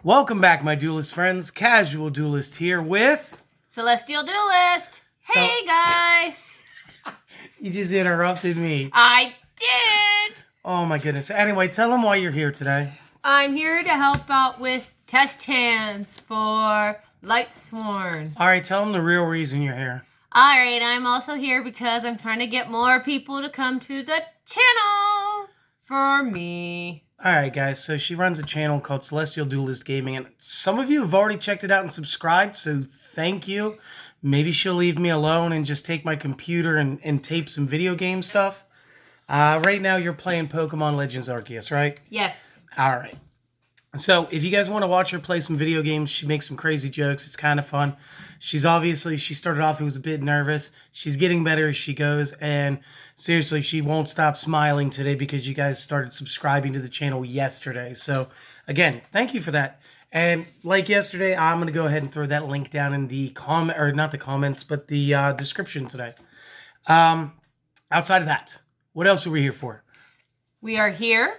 Welcome back, my duelist friends. Casual Duelist here with... Celestial Duelist. Hey, guys. You just interrupted me. I did. Oh, my goodness. Anyway, tell them why you're here today. I'm here to help out with test hands for Lightsworn. All right, tell them the real reason you're here. All right, I'm also here because I'm trying to get more people to come to the channel for me. All right, guys, so she runs a channel called Celestial Duelist Gaming, and some of you have already checked it out and subscribed, so thank you. Maybe she'll leave me alone and just take my computer and tape some video game stuff. Right now, you're playing Pokemon Legends Arceus, right? Yes. All right. So if you guys want to watch her play some video games, she makes some crazy jokes. It's kind of fun. She started off, it was a bit nervous. She's getting better as she goes. And seriously, she won't stop smiling today because you guys started subscribing to the channel yesterday. So again, thank you for that. And like yesterday, I'm going to go ahead and throw that link down in the not the comments, but the description today. Outside of that, what else are we here for? We are here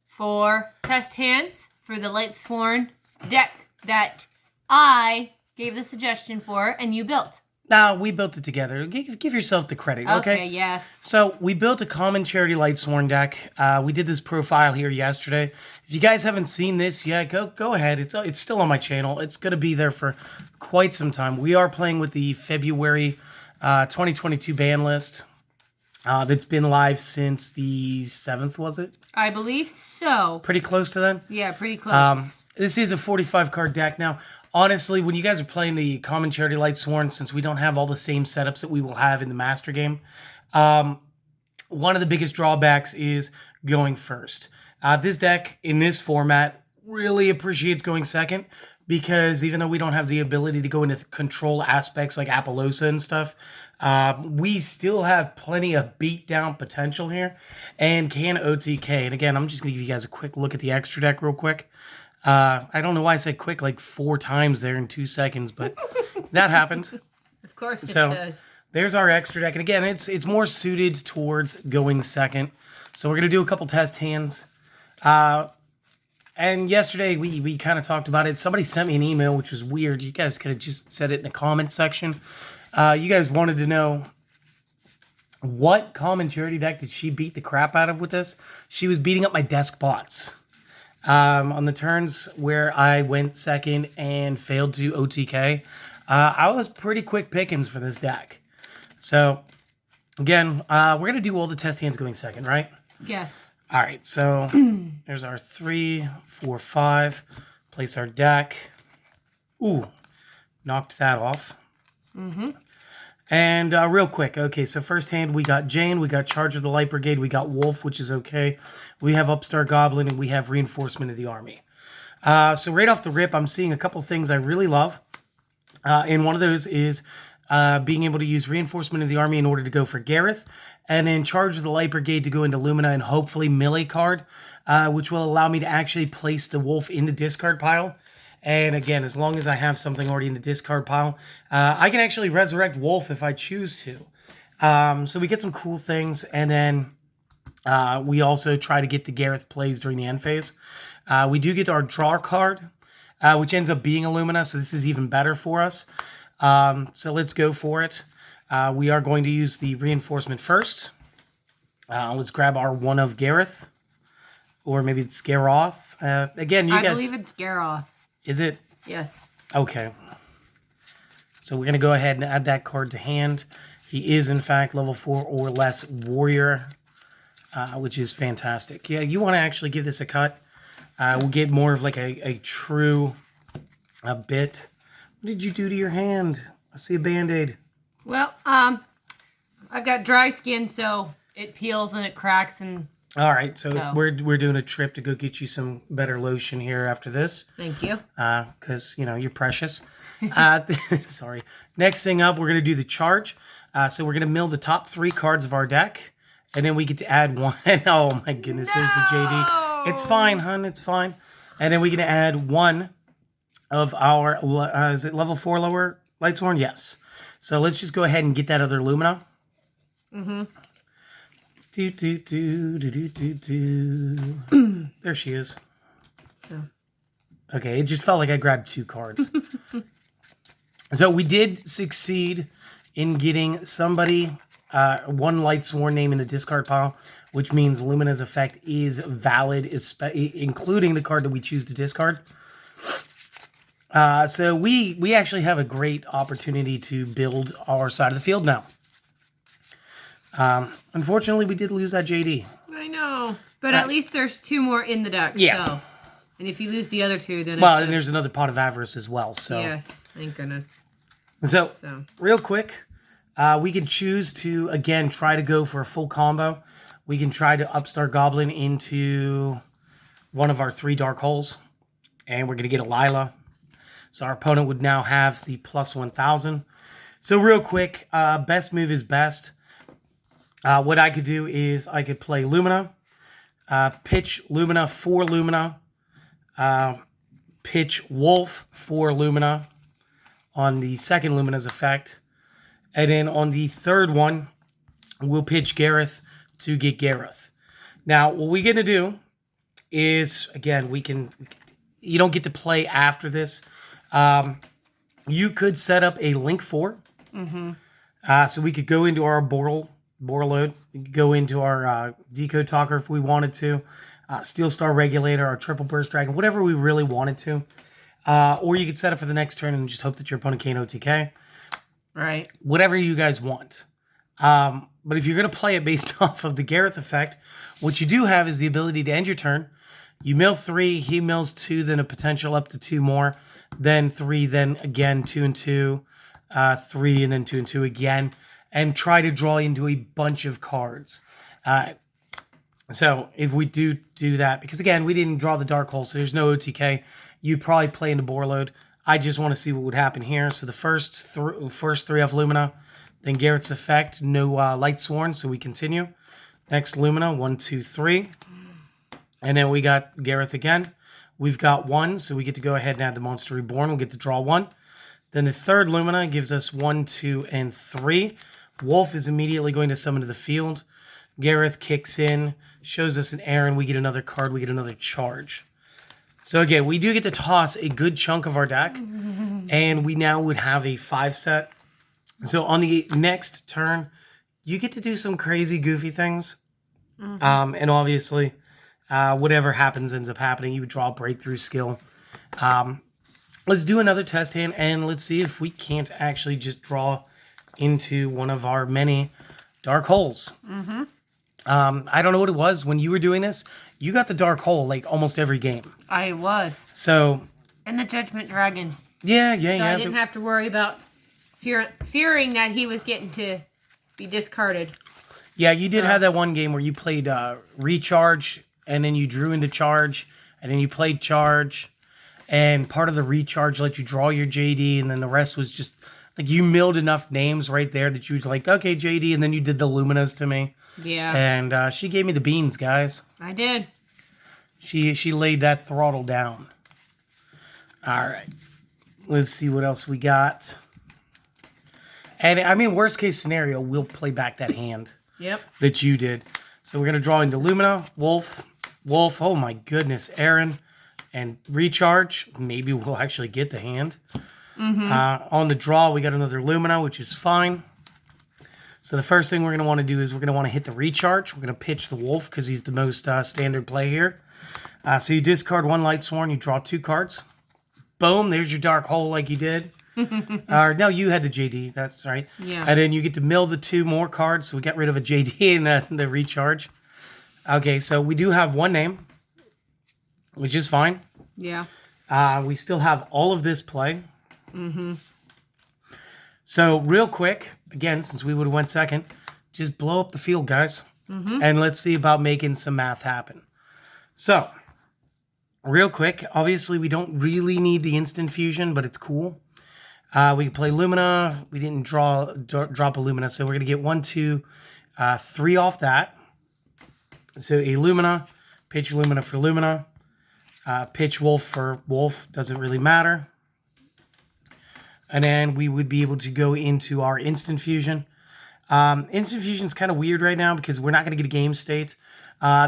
for test hands for the Lightsworn deck that I gave the suggestion for and you built. No, we built it together. Give yourself the credit, okay? Okay, yes. So we built a common charity Lightsworn deck. We did this profile here yesterday. If you guys haven't seen this yet, go ahead. It's still on my channel. It's going to be there for quite some time. We are playing with the February 2022 ban list. That's been live since the 7th, was it? I believe so. Pretty close to then? Yeah, pretty close. This is a 45-card deck. Now, honestly, when you guys are playing the Common Charity Lightsworn, since we don't have all the same setups that we will have in the Master game, one of the biggest drawbacks is going first. This deck, in this format, really appreciates going second, because even though we don't have the ability to go into control aspects like Appaloosa and stuff, we still have plenty of beatdown potential here and can OTK. And again, I'm just going to give you guys a quick look at the extra deck real quick. I don't know why I said quick like 4 times there in 2 seconds, but that happened. Of course it So does. there's our extra deck. And again, it's more suited towards going second. So we're going to do a couple test hands. And yesterday, we kind of talked about it. Somebody sent me an email, which was weird. You guys could have just said it in the comments section. You guys wanted to know what common charity deck did she beat the crap out of with this? She was beating up my desk bots. On the turns where I went second and failed to OTK, I was pretty quick pickings for this deck. So, again, we're going to do all the test hands going second, right? Yes. All right, so there's our 3, 4, 5. Place our deck. Ooh, knocked that off. Mm-hmm. And real quick, okay, so first hand, we got Jane, we got Charge of the Light Brigade, we got Wolf, which is okay. We have Upstart Goblin, and we have Reinforcement of the Army. So right off the rip, I'm seeing a couple things I really love. And one of those is being able to use Reinforcement of the Army in order to go for Gareth, and then Charge of the Light Brigade to go into Lumina and hopefully melee card, which will allow me to actually place the Wolf in the discard pile. And again, as long as I have something already in the discard pile, I can actually resurrect Wolf if I choose to. So we get some cool things, and then we also try to get the Gareth plays during the end phase. We do get our draw card, which ends up being Illumina, so this is even better for us. So let's go for it. We are going to use the reinforcement first. Let's grab our one of Gareth, or maybe it's Garoth. Again, you guys... I believe it's Garoth. Is it? Yes. Okay. So we're going to go ahead and add that card to hand. He is, in fact, level 4 or less warrior, which is fantastic. Yeah, you want to actually give this a cut. We'll get more of like a true bit. What did you do to your hand? I see a Band-Aid. Well, I've got dry skin, so it peels and it cracks and... All right, so we're doing a trip to go get you some better lotion here after this. Thank you. Because, you know, you're precious. Sorry. Next thing up, we're going to do the charge. So we're going to mill the top 3 cards of our deck. And then we get to add 1. Oh, my goodness. No! There's the JD. It's fine, hun. It's fine. And then we're going to add 1 of our... is it level 4 lower Lightsworn? Yes. So let's just go ahead and get that other Lumina. Mm-hmm. There she is. So. Okay, it just felt like I grabbed 2 cards. So we did succeed in getting somebody, one Lightsworn name in the discard pile, which means Lumina's effect is valid, including the card that we choose to discard. So we actually have a great opportunity to build our side of the field now. Unfortunately, we did lose that JD. I know, but at least there's 2 more in the deck. Yeah. So. And if you lose the other 2, then well, and there's another Pot of Avarice as well. So yes, thank goodness. So real quick, we can choose to again try to go for a full combo. We can try to Upstart Goblin into one of our 3 Dark Holes, and we're gonna get a Lila. So our opponent would now have the plus 1,000. So real quick, best move is best. What I could do is I could play Lumina, pitch Lumina for Lumina, pitch Wolf for Lumina on the second Lumina's effect. And then on the third one, we'll pitch Gareth to get Gareth. Now, what we're going to do is, again, you don't get to play after this. You could set up a Link 4. So we could go into our Borload. We could go into our Decode Talker if we wanted to. Steel Star Regulator, our Triple Burst Dragon, whatever we really wanted to. Or you could set up for the next turn and just hope that your opponent can't OTK. Right. Whatever you guys want. But if you're going to play it based off of the Gareth effect, what you do have is the ability to end your turn. You mill 3, he mills 2, then a potential up to 2 more, then 3, then again 2 and 2, 3, and then 2 and 2 again, and try to draw into a bunch of cards. So if we do that, because again, we didn't draw the Dark Hole, so there's no OTK, you'd probably play into Borload. I just want to see what would happen here. So the first 3 off Lumina, then Garrett's effect, no Lightsworn, so we continue. Next Lumina, 1, 2, 3. And then we got Gareth again. We've got 1, so we get to go ahead and add the Monster Reborn. We'll get to draw 1. Then the third Lumina gives us 1, 2, and 3. Wolf is immediately going to summon to the field. Gareth kicks in, shows us an Aaron. We get another card. We get another charge. So again, we do get to toss a good chunk of our deck. And we now would have a 5 set. So on the next turn, you get to do some crazy, goofy things. And obviously, whatever happens ends up happening. You would draw a Breakthrough Skill. Let's do another test hand, and let's see if we can't actually just draw into one of our many Dark Holes. I don't know what it was. When you were doing this, you got the Dark Hole like almost every game. I was. So. And the Judgment Dragon. Yeah. I didn't have to worry about fearing that he was getting to be discarded. Yeah, you did have that one game where you played Recharge, and then you drew into Charge, and then you played Charge, and part of the Recharge let you draw your JD, and then the rest was just, like, you milled enough names right there that you was like, okay, JD, and then you did the Luminas to me. Yeah. And she gave me the beans, guys. I did. She laid that throttle down. All right. Let's see what else we got. And, I mean, worst case scenario, we'll play back that hand. Yep. That you did. So we're going to draw into Lumina, Wolf, oh my goodness, Aaron, and Recharge. Maybe we'll actually get the hand. On the draw, we got another Lumina, which is fine. So the first thing we're going to want to do is we're going to want to hit the Recharge. We're going to pitch the Wolf because he's the most standard play here. So you discard 1 Lightsworn, you draw 2 cards. Boom, there's your Dark Hole like you did. No, you had the JD, that's right. Yeah. And then you get to mill the 2 more cards, so we got rid of a JD and the Recharge. Okay, so we do have 1 name, which is fine. Yeah. We still have all of this play. So real quick, again, since we would have went second, just blow up the field, guys. And let's see about making some math happen. So, real quick, obviously we don't really need the instant fusion, but it's cool. We can play Lumina. We didn't drop a Lumina, so we're going to get 1, 2, 3 off that. So a Lumina, pitch Lumina for Lumina, pitch Wolf for Wolf, doesn't really matter. And then we would be able to go into our instant fusion. Instant fusion is kind of weird right now because we're not going to get a game state.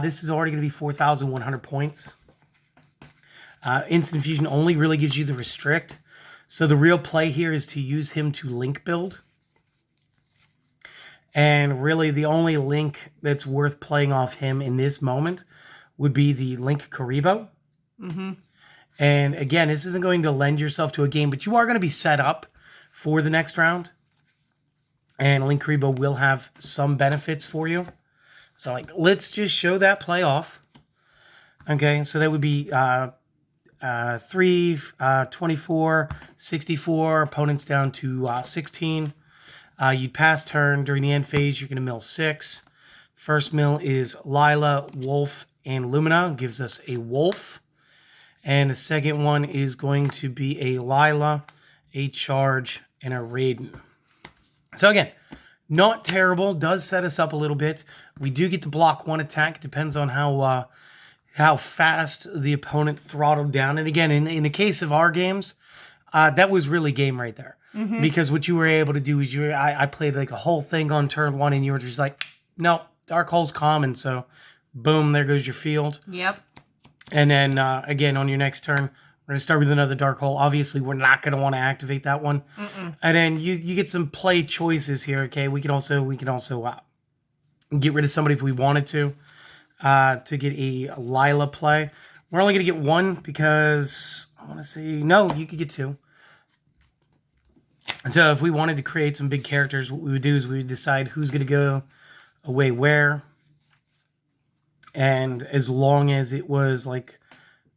This is already going to be 4,100 points. Instant Fusion only really gives you the restrict. So the real play here is to use him to link build. And really the only link that's worth playing off him in this moment would be the Link Karibo. Mm-hmm. And again, this isn't going to lend yourself to a game, but you are going to be set up for the next round. And Link Karibo will have some benefits for you. So like, let's just show that play off. Okay, so that would be 3, 24, 64, opponents down to 16. You'd pass turn. During the end phase, you're going to mill 6. First mill is Lila, Wolf, and Lumina. Gives us a Wolf. And the second one is going to be a Lila, a Charge, and a Raiden. So again, not terrible. Does set us up a little bit. We do get to block 1 attack. Depends on how fast the opponent throttled down. And again, in the case of our games, that was really game right there. Mm-hmm. Because what you were able to do is I played like a whole thing on turn 1, and you were just like, no, Dark Hole's common, so boom, there goes your field. Yep. And then again on your next turn, we're gonna start with another Dark Hole. Obviously, we're not gonna want to activate that one. Mm-mm. And then you get some play choices here. Okay, we can also get rid of somebody if we wanted to get a Lila play. We're only gonna get 1 because I want to see. No, you could get 2. So if we wanted to create some big characters, what we would do is we would decide who's going to go away where. And as long as it was like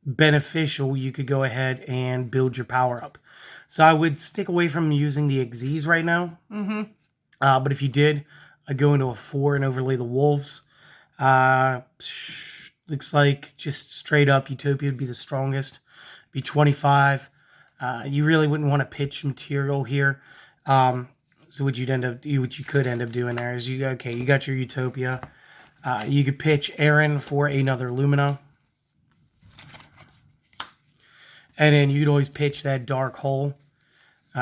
beneficial, you could go ahead and build your power up. So I would stick away from using the Xyz right now. Mm-hmm. But if you did, I'd go into a 4 and overlay the Wolves. Looks like just straight up Utopia would be the strongest. Be 25. You really wouldn't want to pitch material here. So what you could end up doing there is you got your Utopia. You could pitch Aaron for another Lumina. And then you'd always pitch that Dark Hole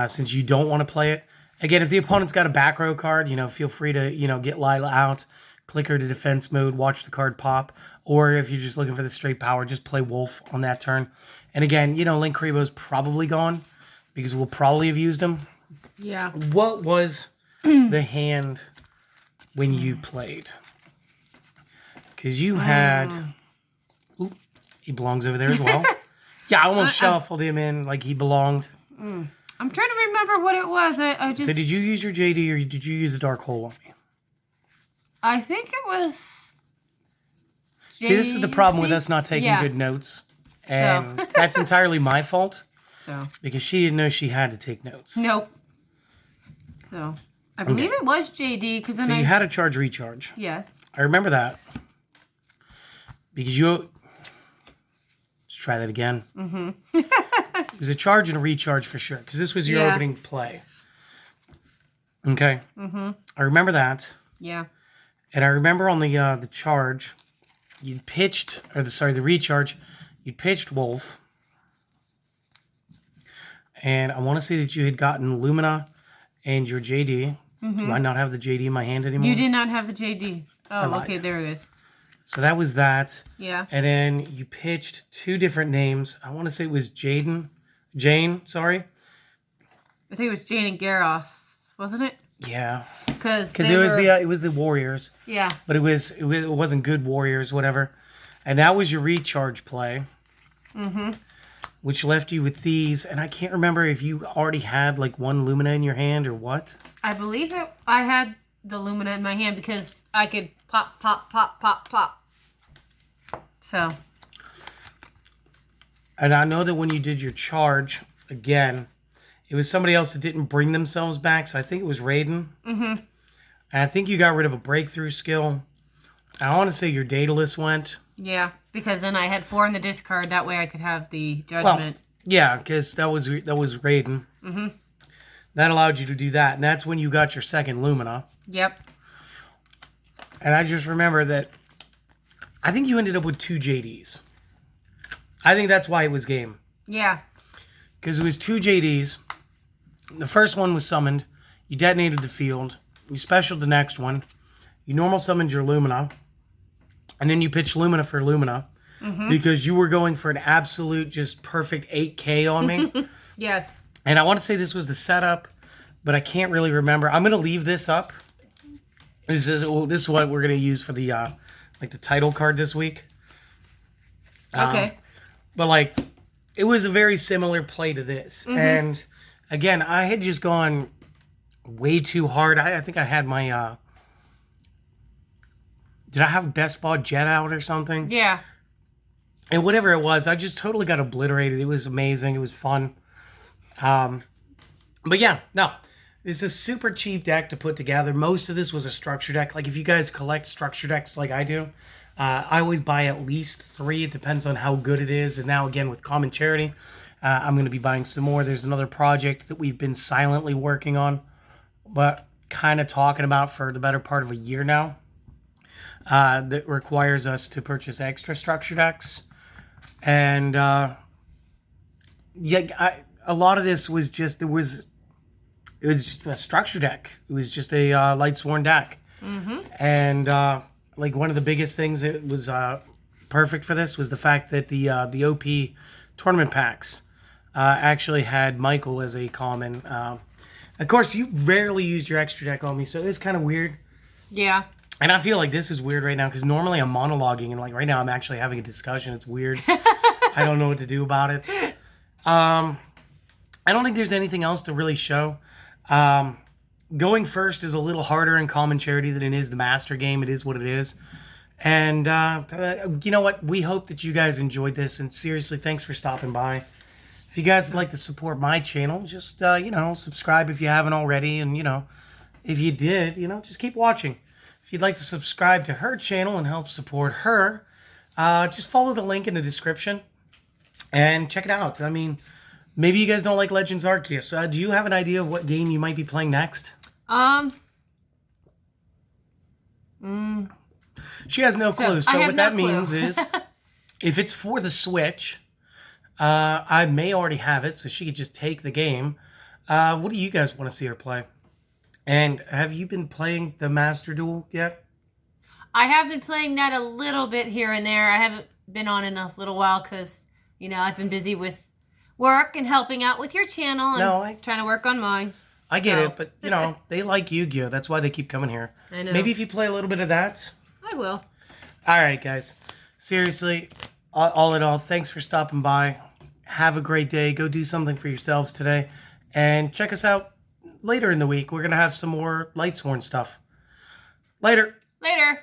since you don't want to play it. Again, if the opponent's got a back row card, feel free to, get Lila out, click her to defense mode, watch the card pop. Or if you're just looking for the straight power, just play Wolf on that turn. And again, Link Karibo's probably gone because we'll probably have used him. Yeah. What was the hand when you played? Because you had... Oop, he belongs over there as well. Yeah, I almost shuffled him in like he belonged. I'm trying to remember what it was. I just... So did you use your JD or did you use the Dark Hole on me? I think it was... See, this is the problem with us not taking good notes. And that's entirely my fault. Because she didn't know she had to take notes. Nope. So, I believe it was JD. Because then you had a charge recharge. Yes. I remember that. Because you... Let's try that again. Mm-hmm. It was a charge and a recharge for sure. Because this was your opening play. Okay. Mm-hmm. I remember that. Yeah. And I remember on the charge... the recharge, you pitched Wolf. And I want to say that you had gotten Lumina and your JD. Mm-hmm. Do I not have the JD in my hand anymore? You did not have the JD. Oh, okay, there it is. So that was that. Yeah. And then you pitched 2 different names. I want to say it was Jane, sorry. I think it was Jane and Garroth, wasn't it? Yeah. Because it was the Warriors. Yeah. But it wasn't good Warriors, whatever. And that was your recharge play. Mm-hmm. Which left you with these, and I can't remember if you already had like 1 Lumina in your hand or what. I believe I had the Lumina in my hand because I could pop, pop, pop, pop, pop. So. And I know that when you did your charge, again, it was somebody else that didn't bring themselves back, so I think it was Raiden. Mm-hmm. And I think you got rid of a breakthrough skill. I want to say your Daedalus went. Yeah, because then I had 4 in the discard. That way I could have the Judgment. Well, yeah, because that was Raiden. Mm-hmm. That allowed you to do that. And that's when you got your second Lumina. Yep. And I just remember that I think you ended up with 2 JDs. I think that's why it was game. Yeah. Because it was 2 JDs. The first one was summoned. You detonated the field. You specialed the next one. You normal summoned your Lumina. And then you pitched Lumina for Lumina. because you were going for an absolute just perfect 8K on me. Yes. And I want to say this was the setup, but I can't really remember. I'm going to leave this up. This is what we're going to use for the the title card this week. Okay. But like, it was a very similar play to this. And again, I had just gone way too hard. I think I had my did I have Best Ball Jet out or something? Yeah. And whatever it was, I just totally got obliterated. It was amazing. It was fun. But yeah, no. It's a super cheap deck to put together. Most of this was a structure deck. Like if you guys collect structure decks like I do, I always buy at least 3. It depends on how good it is. And now again with Common Charity, I'm going to be buying some more. There's another project that we've been silently working on, but kind of talking about for the better part of a year now. That requires us to purchase extra structure decks. And a lot of this was just, it was just a structure deck. It was just a Lightsworn deck. And like one of the biggest things that was perfect for this was the fact that the OP tournament packs actually had Michael as a common. Of course, you rarely used your extra deck on me, so it's kind of weird. Yeah. And I feel like this is weird right now because normally I'm monologuing, and like right now I'm actually having a discussion. It's weird. I don't know what to do about it. I don't think there's anything else to really show. Going first is a little harder in Common Charity than it is the Master game. It is what it is. And you know what? We hope that you guys enjoyed this. And seriously, thanks for stopping by. If you guys would like to support my channel, just, subscribe if you haven't already. And, if you did, just keep watching. If you'd like to subscribe to her channel and help support her, just follow the link in the description and check it out. I mean, maybe you guys don't like Legends Arceus. Do you have an idea of what game you might be playing next? She has no clue. So what that means is, if it's for the Switch, I may already have it, so she could just take the game. What do you guys want to see her play? And have you been playing the Master Duel yet? I have been playing that a little bit here and there. I haven't been on in a little while because, I've been busy with work and helping out with your channel and trying to work on mine. I get it, but, they like Yu-Gi-Oh! That's why they keep coming here. I know. Maybe if you play a little bit of that. I will. All right, guys. Seriously, all in all, thanks for stopping by. Have a great day. Go do something for yourselves today. And check us out later in the week. We're going to have some more Lightsworn stuff. Later. Later.